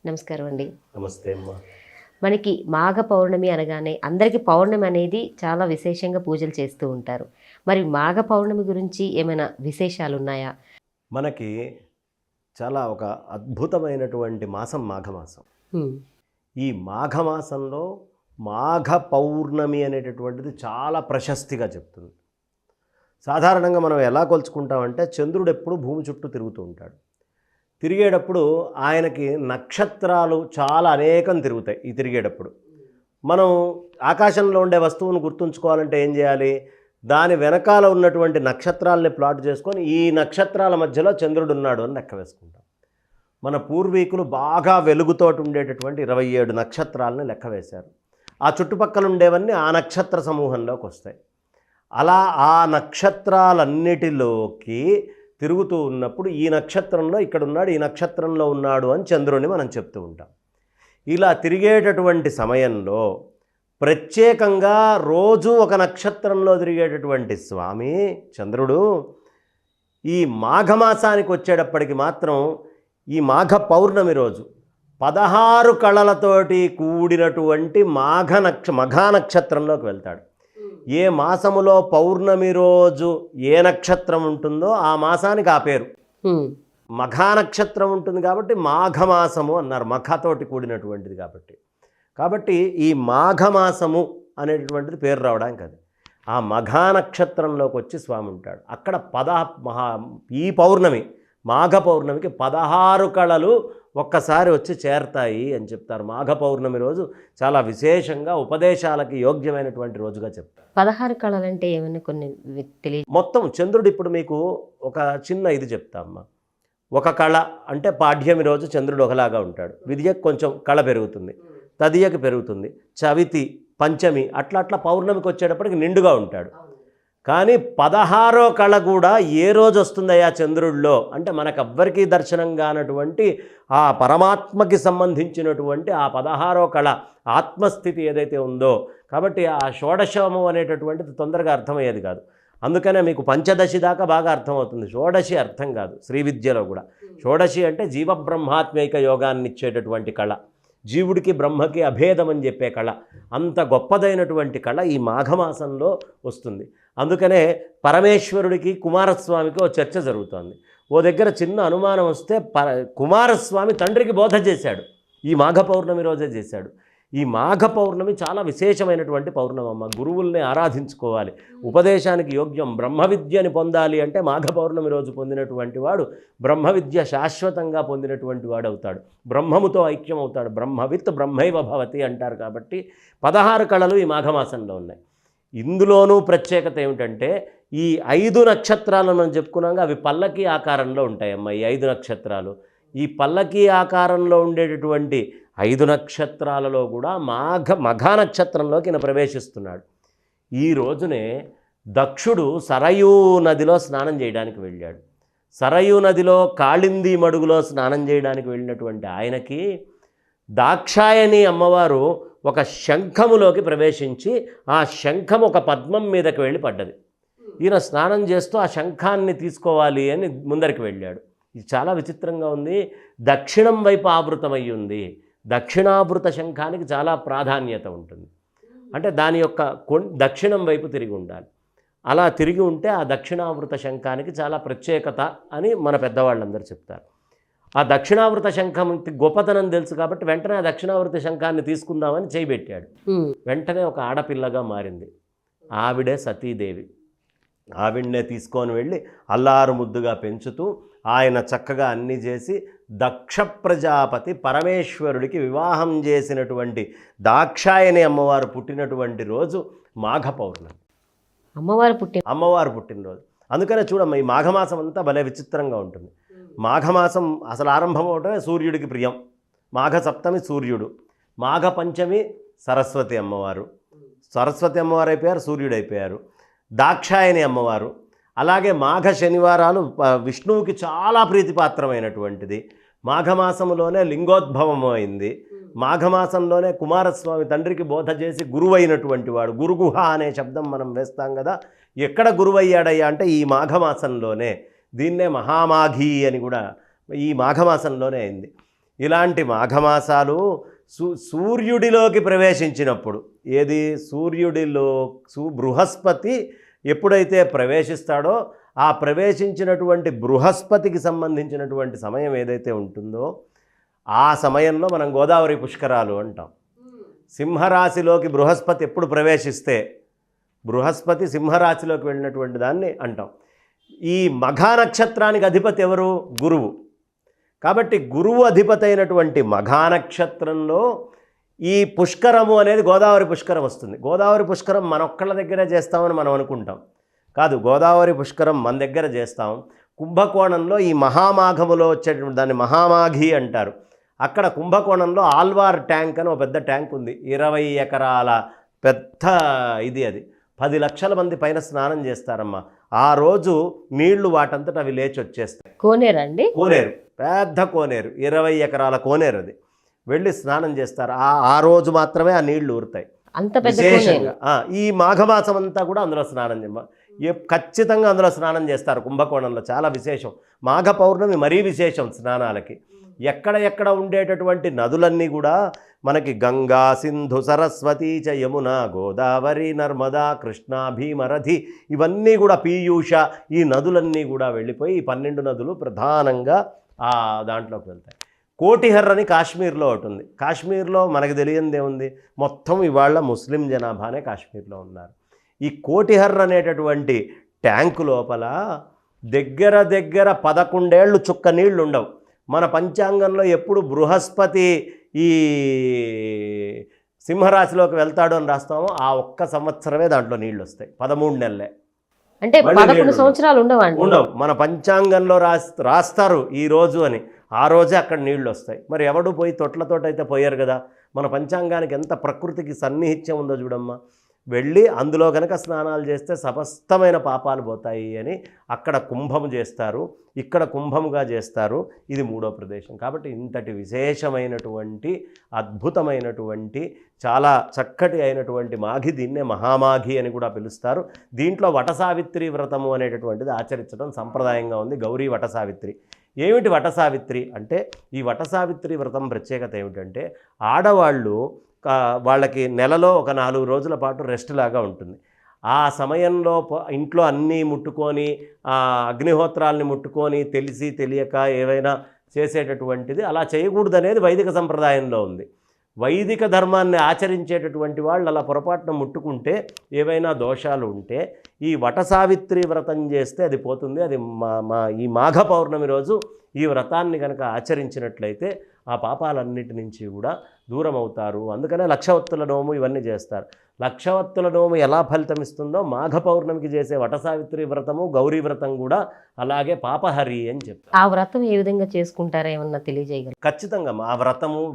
నమస్కారం అండి. నమస్తే అమ్మా. మనకి మాఘ పౌర్ణమి అనగానే అందరికీ పౌర్ణమి అనేది చాలా విశేషంగా పూజలు చేస్తూ ఉంటారు. మరి మాఘ పౌర్ణమి గురించి ఏమైనా విశేషాలు ఉన్నాయా? మనకి చాలా ఒక అద్భుతమైనటువంటి మాసం మాఘమాసం. హ్మ్. ఈ మాఘమాసంలో మాఘ పౌర్ణమి అనేటటువంటిది చాలా ప్రశస్తిగా చెప్తుంది. సాధారణంగా మనం ఎలా కొలుచుకుంటామంటే చంద్రుడు ఎప్పుడు భూమి చుట్టూ తిరుగుతూ ఉంటాడు. తిరిగేటప్పుడు ఆయనకి నక్షత్రాలు చాలా అనేకం తిరుగుతాయి. ఈ తిరిగేటప్పుడు మనం ఆకాశంలో ఉండే వస్తువును గుర్తుంచుకోవాలంటే ఏం చేయాలి? దాని వెనకాల ఉన్నటువంటి నక్షత్రాలని ప్లాట్ చేసుకొని ఈ నక్షత్రాల మధ్యలో చంద్రుడు ఉన్నాడు అని లెక్క వేసుకుంటాం. మన పూర్వీకులు బాగా వెలుగుతోటి ఉండేటటువంటి 27 నక్షత్రాలని లెక్క వేశారు. ఆ చుట్టుపక్కల ఉండేవన్నీ ఆ నక్షత్ర సమూహంలోకి వస్తాయి. అలా ఆ నక్షత్రాలన్నిటిలోకి తిరుగుతూ ఉన్నప్పుడు ఈ నక్షత్రంలో ఇక్కడ ఉన్నాడు, ఈ నక్షత్రంలో ఉన్నాడు అని చంద్రుడిని మనం చెప్తూ ఉంటాం. ఇలా తిరిగేటటువంటి సమయంలో ప్రత్యేకంగా రోజు ఒక నక్షత్రంలో తిరిగేటటువంటి స్వామి చంద్రుడు ఈ మాఘమాసానికి వచ్చేటప్పటికి మాత్రం ఈ మాఘ పౌర్ణమి రోజు 16 కళలతోటి కూడినటువంటి మఘా నక్షత్రంలోకి వెళ్తాడు. ఏ మాసములో పౌర్ణమి రోజు ఏ నక్షత్రం ఉంటుందో ఆ మాసానికి ఆ పేరు. మఘా నక్షత్రం ఉంటుంది కాబట్టి మాఘమాసము అన్నారు, మఖతోటి కూడినటువంటిది కాబట్టి ఈ మాఘమాసము అనేటటువంటిది పేరు రావడానికి అది ఆ మఘా నక్షత్రంలోకి వచ్చి స్వామి ఉంటాడు. అక్కడ ఈ పౌర్ణమి మాఘ పౌర్ణమికి 16 కళలు ఒక్కసారి వచ్చి చేరతాయి అని చెప్తారు. మాఘ పౌర్ణమి రోజు చాలా విశేషంగా ఉపదేశాలకి యోగ్యమైనటువంటి రోజుగా చెప్తారు. 16 కళలంటే ఏమైనా కొన్ని తెలియ మొత్తం చంద్రుడు ఇప్పుడు మీకు ఒక చిన్న ఇది చెప్తామ్మా. ఒక కళ అంటే పాడ్యమి రోజు చంద్రుడు ఒకలాగా ఉంటాడు, విద్యకు కొంచెం కళ పెరుగుతుంది, తదియకి పెరుగుతుంది, చవితి పంచమి అట్లా పౌర్ణమికి వచ్చేటప్పటికి నిండుగా ఉంటాడు. కానీ 16వ కళ కూడా ఏ రోజు వస్తుందయ్యా చంద్రుడిలో అంటే మనకెవ్వరికీ దర్శనం కానటువంటి ఆ పరమాత్మకి సంబంధించినటువంటి ఆ 16వ కళ ఆత్మస్థితి ఏదైతే ఉందో, కాబట్టి ఆ షోడశము అనేటటువంటిది తొందరగా అర్థమయ్యేది కాదు. అందుకనే మీకు పంచదశి దాకా బాగా అర్థమవుతుంది, షోడశి అర్థం కాదు. శ్రీ విద్యలో కూడా షోడశి అంటే జీవబ్రహ్మాత్మైక యోగాన్ని ఇచ్చేటటువంటి కళ, జీవుడికి బ్రహ్మకి అభేదం అని చెప్పే కళ, అంత గొప్పదైనటువంటి కళ ఈ మాఘమాసంలో వస్తుంది. అందుకనే పరమేశ్వరుడికి కుమారస్వామికి ఓ చర్చ జరుగుతోంది. ఓ దగ్గర చిన్న అనుమానం వస్తే కుమారస్వామి తండ్రికి బోధ చేశాడు, ఈ మాఘ పౌర్ణమి రోజే చేశాడు. ఈ మాఘ పౌర్ణమి చాలా విశేషమైనటువంటి పౌర్ణమమ్మ. గురువుల్ని ఆరాధించుకోవాలి, ఉపదేశానికి యోగ్యం. బ్రహ్మ విద్యని పొందాలి అంటే మాఘ పౌర్ణమి రోజు పొందినటువంటి వాడు బ్రహ్మ విద్య శాశ్వతంగా పొందినటువంటి వాడు అవుతాడు, బ్రహ్మముతో ఐక్యం అవుతాడు. బ్రహ్మవిత్ బ్రహ్మైవ భవతి అంటారు. కాబట్టి 16 కళలు ఈ మాఘమాసంలో ఉన్నాయి. ఇందులోనూ ప్రత్యేకత ఏమిటంటే ఈ 5 నక్షత్రాలను మనం చెప్పుకున్నాక అవి పల్లకీ ఆకారంలో ఉంటాయమ్మా. ఈ 5 నక్షత్రాలు ఈ పల్లకీ ఆకారంలో ఉండేటటువంటి 5 నక్షత్రాలలో కూడా మఘా నక్షత్రంలోకి ఈయన ప్రవేశిస్తున్నాడు. ఈ రోజునే దక్షుడు సరయూ నదిలో స్నానం చేయడానికి వెళ్ళాడు. సరయూ నదిలో కాళింది మడుగులో స్నానం చేయడానికి వెళ్ళినటువంటి ఆయనకి దాక్షాయణి అమ్మవారు ఒక శంఖములోకి ప్రవేశించి ఆ శంఖం ఒక పద్మం మీదకి వెళ్ళి పడ్డది. ఈయన స్నానం చేస్తూ ఆ శంఖాన్ని తీసుకోవాలి అని ముందరికి వెళ్ళాడు. ఇది చాలా విచిత్రంగా ఉంది. దక్షిణం వైపు ఆవృతమై ఉంది. దక్షిణావృత శంఖానికి చాలా ప్రాధాన్యత ఉంటుంది. అంటే దాని యొక్క దక్షిణం వైపు తిరిగి ఉండాలి. అలా తిరిగి ఉంటే ఆ దక్షిణావృత శంఖానికి చాలా ప్రత్యేకత అని మన పెద్దవాళ్ళందరూ చెప్తారు. ఆ దక్షిణావృత శంఖం గొప్పతనం తెలుసు కాబట్టి వెంటనే ఆ దక్షిణావృత శంఖాన్ని తీసుకుందామని చేయబెట్టాడు. వెంటనే ఒక ఆడపిల్లగా మారింది. ఆవిడే సతీదేవి. ఆవిడనే తీసుకొని వెళ్ళి అల్లారు ముద్దుగా పెంచుతూ ఆయన చక్కగా అన్నీ చేసి దక్ష ప్రజాపతి పరమేశ్వరుడికి వివాహం చేసినటువంటి దాక్షాయని అమ్మవారు పుట్టినటువంటి రోజు మాఘ పౌర్ణమి, అమ్మవారు పుట్టినరోజు. అందుకనే చూడమ్మ, ఈ మాఘమాసం అంతా భలే విచిత్రంగా ఉంటుంది. మాఘమాసం అసలు ఆరంభం అవటమే సూర్యుడికి ప్రియం. మాఘ సప్తమి సూర్యుడు, మాఘ పంచమి సరస్వతి అమ్మవారు, సరస్వతి అమ్మవారు అయిపోయారు, సూర్యుడు అయిపోయారు. దాక్షాయని అమ్మవారు. అలాగే మాఘ శనివారాలు విష్ణువుకి చాలా ప్రీతిపాత్రమైనటువంటిది. మాఘమాసంలోనే లింగోద్భవం అయింది. మాఘమాసంలోనే కుమారస్వామి తండ్రికి బోధ చేసి గురువైనటువంటి వాడు. గురుగుహ అనే శబ్దం మనం వేస్తాం కదా, ఎక్కడ గురువయ్యాడయ్యా అంటే ఈ మాఘమాసంలోనే. దీన్నే మహామాఘి అని కూడా ఈ మాఘమాసంలోనే అయింది. ఇలాంటి మాఘమాసాలు సూర్యుడిలోకి ప్రవేశించినప్పుడు, ఏది సూర్యుడిలో బృహస్పతి ఎప్పుడైతే ప్రవేశిస్తాడో ఆ ప్రవేశించినటువంటి బృహస్పతికి సంబంధించినటువంటి సమయం ఏదైతే ఉంటుందో ఆ సమయంలో మనం గోదావరి పుష్కరాలు అంటాం. సింహరాశిలోకి బృహస్పతి ఎప్పుడు ప్రవేశిస్తే బృహస్పతి సింహరాశిలోకి వెళ్ళినటువంటి దాన్ని అంటాం. ఈ మఘా నక్షత్రానికి అధిపతి ఎవరు? గురువు. కాబట్టి గురువు అధిపతి అయినటువంటి మఘా నక్షత్రంలో ఈ పుష్కరము అనేది గోదావరి పుష్కరం వస్తుంది. గోదావరి పుష్కరం మనొక్కళ్ళ దగ్గరే చేస్తామని మనం అనుకుంటాం. కాదు, గోదావరి పుష్కరం మన దగ్గర చేస్తాం. కుంభకోణంలో ఈ మహామాఘములో వచ్చేటువంటి దాన్ని మహామాఘి అంటారు. అక్కడ కుంభకోణంలో ఆల్వార్ ట్యాంక్ అని ఒక పెద్ద ట్యాంక్ ఉంది. 20 ఎకరాల పెద్ద అది 10 లక్షల మంది పైన స్నానం చేస్తారమ్మా. ఆ రోజు నీళ్లు వాటంతట అవి లేచి వచ్చేస్తాయి. కోనేరు అండి? కోనేరు, పెద్ద కోనేరు, 20 ఎకరాల కోనేరు. అది వెళ్ళి స్నానం చేస్తారు. ఆ రోజు మాత్రమే ఆ నీళ్లు ఊరుతాయి. అంత పెద్ద విశేషంగా ఈ మాఘమాసం అంతా కూడా అందులో స్నానం ఖచ్చితంగా అందులో స్నానం చేస్తారు. కుంభకోణంలో చాలా విశేషం. మాఘ పౌర్ణమి మరీ విశేషం స్నానాలకి. ఎక్కడ ఉండేటటువంటి నదులన్నీ కూడా మనకి గంగా, సింధు, సరస్వతి చ యమున, గోదావరి, నర్మదా, కృష్ణ, భీమరథి, ఇవన్నీ కూడా పీయూష, ఈ నదులన్నీ కూడా వెళ్ళిపోయి ఈ 12 నదులు ప్రధానంగా దాంట్లోకి వెళ్తాయి. కోటిహర్ అని కాశ్మీర్లో ఒకటి ఉంది. కాశ్మీర్లో మనకు తెలియందే ఉంది, మొత్తం ఇవాళ ముస్లిం జనాభానే కాశ్మీర్లో ఉన్నారు. ఈ కోటిహర్ అనేటటువంటి ట్యాంకు లోపల దగ్గర 11 ఏళ్ళు చుక్క నీళ్లు ఉండవు. మన పంచాంగంలో ఎప్పుడు బృహస్పతి ఈ సింహరాశిలోకి వెళ్తాడు అని రాస్తామో ఆ ఒక్క సంవత్సరమే దాంట్లో నీళ్ళు వస్తాయి. 13 నెలలే, అంటే 11 సంవత్సరాలు ఉండవు. మన పంచాంగంలో రాస్తారు ఈ రోజు అని, ఆ రోజే అక్కడ నీళ్లు వస్తాయి. మరి ఎవడు పోయి తొట్లతోటైతే పోయారు కదా. మన పంచాంగానికి ఎంత ప్రకృతికి సన్నిహిత్యం ఉందో చూడమ్మా. వెళ్ళి అందులో కనుక స్నానాలు చేస్తే సమస్తమైన పాపాలు పోతాయి అని అక్కడ కుంభము చేస్తారు, ఇక్కడ కుంభముగా చేస్తారు. ఇది 3వ ప్రదేశం. కాబట్టి ఇంతటి విశేషమైనటువంటి అద్భుతమైనటువంటి చాలా చక్కటి అయినటువంటి మాఘి, దీన్నే మహామాఘి అని కూడా పిలుస్తారు. దీంట్లో వటసావిత్రి వ్రతము అనేటటువంటిది ఆచరించడం సంప్రదాయంగా ఉంది. గౌరీ వటసావిత్రి. ఏమిటి వటసావిత్రి అంటే, ఈ వటసావిత్రి వ్రతం ప్రత్యేకత ఏమిటంటే ఆడవాళ్ళు వాళ్ళకి నెలలో ఒక 4 రోజుల పాటు రెస్ట్ లాగా ఉంటుంది. ఆ సమయంలో ఇంట్లో అన్నీ ముట్టుకొని అగ్నిహోత్రాలని ముట్టుకొని తెలిసి తెలియక ఏవైనా చేసేటటువంటిది అలా చేయకూడదనేది వైదిక సంప్రదాయంలో ఉంది. వైదిక ధర్మాన్ని ఆచరించేటటువంటి వాళ్ళు అలా పొరపాటున ముట్టుకుంటే ఏవైనా దోషాలు ఉంటే ఈ వటసావిత్రి వ్రతం చేస్తే అది పోతుంది. అది ఈ మాఘ పౌర్ణమి రోజు ఈ వ్రతాన్ని కనుక ఆచరించినట్లయితే ఆ పాపాలన్నిటి నుంచి కూడా దూరం అవుతారు. అందుకనే లక్షవత్తుల నోము ఇవన్నీ చేస్తారు. లక్షవత్తుల నోము ఎలా ఫలితం ఇస్తుందో మాఘ పౌర్ణమికి చేసే వటసావిత్రి వ్రతము, గౌరీ వ్రతం కూడా అలాగే పాపహరి అని చెప్తారు. ఆ వ్రతం ఏ విధంగా చేసుకుంటారో ఏమన్నా తెలియజేయగలరు? ఖచ్చితంగా ఆ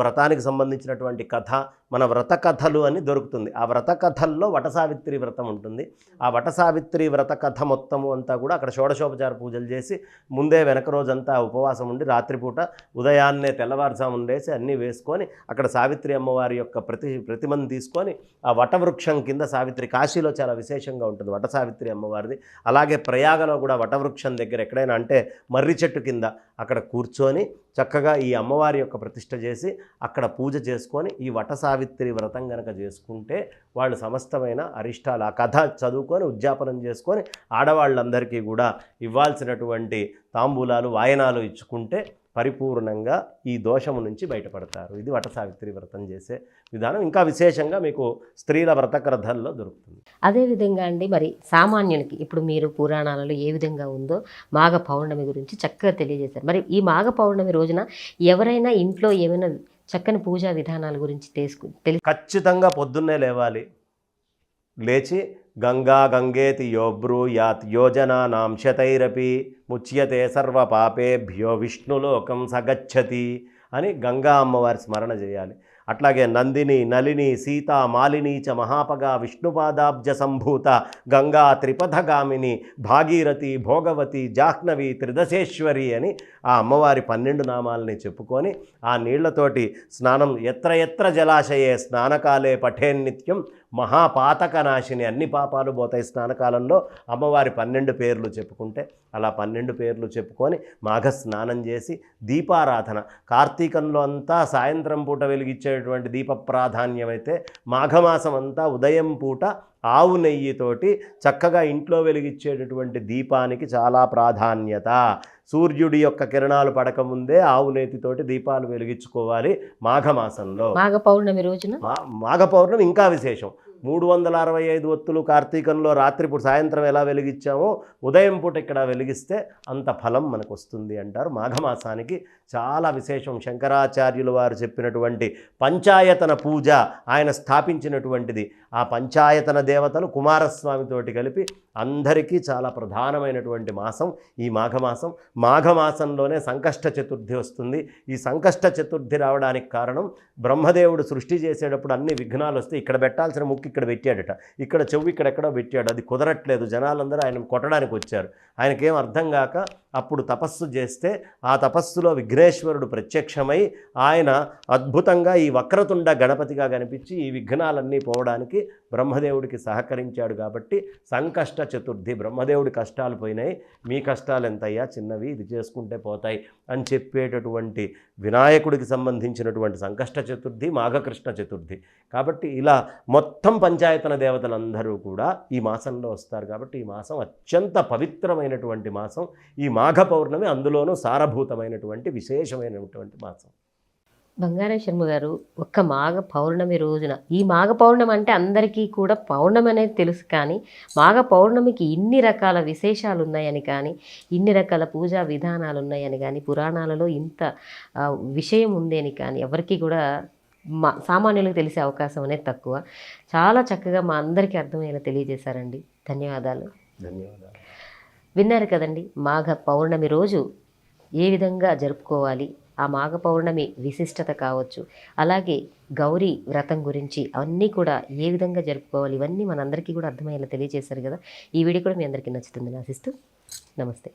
వ్రతానికి సంబంధించినటువంటి కథ మన వ్రత కథలు అని దొరుకుతుంది. ఆ వ్రత కథల్లో వటసావిత్రి వ్రతం ఉంటుంది. ఆ వటసావిత్రి వ్రత కథ మొత్తము అంతా కూడా అక్కడ షోడశోపచార పూజలు చేసి ముందే వెనక రోజంతా ఉపవాసం ఉండి రాత్రిపూట ఉదయాన్నే తెల్లవారుజాము ఉండేసి అన్నీ వేసుకొని అక్కడ సావిత్రి అమ్మవారి యొక్క ప్రతిమను తీసుకొని ఆ వటవృక్షం కింద సావిత్రి, కాశీలో చాలా విశేషంగా ఉంటుంది వటసావిత్రి అమ్మవారిది. అలాగే ప్రయాగలో కూడా వటవృక్షం దగ్గర ఎక్కడైనా అంటే మర్రి చెట్టు కింద అక్కడ కూర్చొని చక్కగా ఈ అమ్మవారి యొక్క ప్రతిష్ఠ చేసి అక్కడ పూజ చేసుకొని ఈ వటసావిత్రి వ్రతం కనుక చేసుకుంటే వాళ్ళు సమస్తమైన అరిష్టాలు ఆ కథ చదువుకొని ఉద్యాపనం చేసుకొని ఆడవాళ్ళందరికీ కూడా ఇవ్వాల్సినటువంటి తాంబూలాలు వాయనాలు ఇచ్చుకుంటే పరిపూర్ణంగా ఈ దోషము నుంచి బయటపడతారు. ఇది వటసావిత్రి వ్రతం చేసే విధానం. ఇంకా విశేషంగా మీకు స్త్రీల వ్రత కథల్లో దొరుకుతుంది. అదేవిధంగా అండి, మరి సామాన్యునికి ఇప్పుడు మీరు పురాణాలలో ఏ విధంగా ఉందో మాఘ పౌర్ణమి గురించి చక్కగా తెలియజేశారు. మరి ఈ మాఘ పౌర్ణమి రోజున ఎవరైనా ఇంట్లో ఏమైనా చక్కని పూజా విధానాల గురించి ఖచ్చితంగా పొద్దున్నే లేవాలి. లేచి గంగా గంగేతి యోబ్రూయాత్ యోజనానాం శతైరపి ముచ్యతే సర్వ పాపేభ్యో విష్ణులోకం సగచ్చతి అని గంగా అమ్మవారి స్మరణ చేయాలి. అట్లాగే నందిని, నలిని, సీత, మాలిని చ మహాపగా విష్ణుపాదాబ్జ సంభూత గంగా త్రిపథగామిని భాగీరథి, భోగవతి, జాహ్నవి, త్రిదశేశ్వరి అని ఆ అమ్మవారి 12 నామాలని చెప్పుకొని ఆ నీళ్లతోటి స్నానం. ఎత్ర ఎత్ర జలాశయే స్నానకాలే పఠేన్నిత్యం మహాపాతక నాశిని, అన్ని పాపాలు పోతాయి స్నానకాలంలో అమ్మవారి 12 పేర్లు చెప్పుకుంటే. అలా 12 పేర్లు చెప్పుకొని మాఘ స్నానం చేసి దీపారాధన, కార్తీకంలో అంతా సాయంత్రం పూట వెలిగించేటువంటి దీప ప్రాధాన్యమైతే మాఘమాసం అంతా ఉదయం పూట ఆవు నెయ్యితోటి చక్కగా ఇంట్లో వెలిగించేటటువంటి దీపానికి చాలా ప్రాధాన్యత. సూర్యుడి యొక్క కిరణాలు పడకముందే ఆవు నేతితోటి దీపాలు వెలిగించుకోవాలి మాఘమాసంలో. మాఘ పౌర్ణమి రోజున మాఘ పౌర్ణమి ఇంకా విశేషం. 365 ఒత్తులు కార్తీకంలో రాత్రిపూట సాయంత్రం ఎలా వెలిగించామో ఉదయం పూట ఇక్కడ వెలిగిస్తే అంత ఫలం మనకు వస్తుంది అంటారు. మాఘమాసానికి చాలా విశేషం. శంకరాచార్యుల వారు చెప్పినటువంటి పంచాయతన పూజ ఆయన స్థాపించినటువంటిది. ఆ పంచాయతన దేవతలు కుమారస్వామితోటి కలిపి అందరికీ చాలా ప్రధానమైనటువంటి మాసం ఈ మాఘమాసం. మాఘమాసంలోనే సంకష్ట చతుర్థి వస్తుంది. ఈ సంకష్ట చతుర్థి రావడానికి కారణం బ్రహ్మదేవుడు సృష్టి చేసేటప్పుడు అన్ని విఘ్నాలు వస్తే ఇక్కడ పెట్టాల్సిన ముక్కు ఇక్కడ పెట్టాడట, ఇక్కడ చెవు ఇక్కడెక్కడో పెట్టాడు, అది కుదరట్లేదు. జనాలందరూ ఆయన కొట్టడానికి వచ్చారు. ఆయనకేం అర్థం కాక అప్పుడు తపస్సు చేస్తే ఆ తపస్సులో విఘ్నేశ్వరుడు ప్రత్యక్షమై ఆయన అద్భుతంగా ఈ వక్రతుండ గణపతిగా కనిపించి ఈ విఘ్నాలన్నీ పోవడానికి బ్రహ్మదేవుడికి సహకరించాడు. కాబట్టి సంకష్ట చతుర్థి, బ్రహ్మదేవుడి కష్టాలు పోయినాయి, మీ కష్టాలు ఎంతయ్యా చిన్నవి, ఇది చేసుకుంటే పోతాయి అని చెప్పేటటువంటి వినాయకుడికి సంబంధించినటువంటి సంకష్ట చతుర్థి మాఘకృష్ణ చతుర్థి. కాబట్టి ఇలా మొత్తం పంచాయతన దేవతలందరూ కూడా ఈ మాసంలో వస్తారు. కాబట్టి ఈ మాసం అత్యంత పవిత్రమైనటువంటి మాసం. ఈ మాఘ పౌర్ణమి అందులోనూ సారభూతమైనటువంటి విశేషమైనటువంటి మాసం. బంగారం శర్మ గారు, ఒక్క మాఘ పౌర్ణమి రోజున, ఈ మాఘ పౌర్ణమి అంటే అందరికీ కూడా పౌర్ణమి అనేది తెలుసు, కానీ మాఘ పౌర్ణమికి ఇన్ని రకాల విశేషాలు ఉన్నాయని కానీ, ఇన్ని రకాల పూజా విధానాలు ఉన్నాయని కానీ, పురాణాలలో ఇంత విషయం ఉంది అని కానీ ఎవరికి కూడా సామాన్యులకు తెలిసే అవకాశం అనేది తక్కువ. చాలా చక్కగా మా అందరికీ అర్థమయ్యేలా తెలియజేశారండి. ధన్యవాదాలు. ధన్యవాదాలు. విన్నారు కదండి, మాఘ పౌర్ణమి రోజు ఏ విధంగా జరుపుకోవాలి, ఆ మాఘ పౌర్ణమి విశిష్టత కావచ్చు, అలాగే గౌరీ వ్రతం గురించి అవన్నీ కూడా ఏ విధంగా జరుపుకోవాలి, ఇవన్నీ మనందరికీ కూడా అర్థమయ్యేలా తెలియజేశారు కదా. ఈ వీడియో కూడా మీ అందరికీ నచ్చుతుందని ఆశిస్తూ నమస్తే.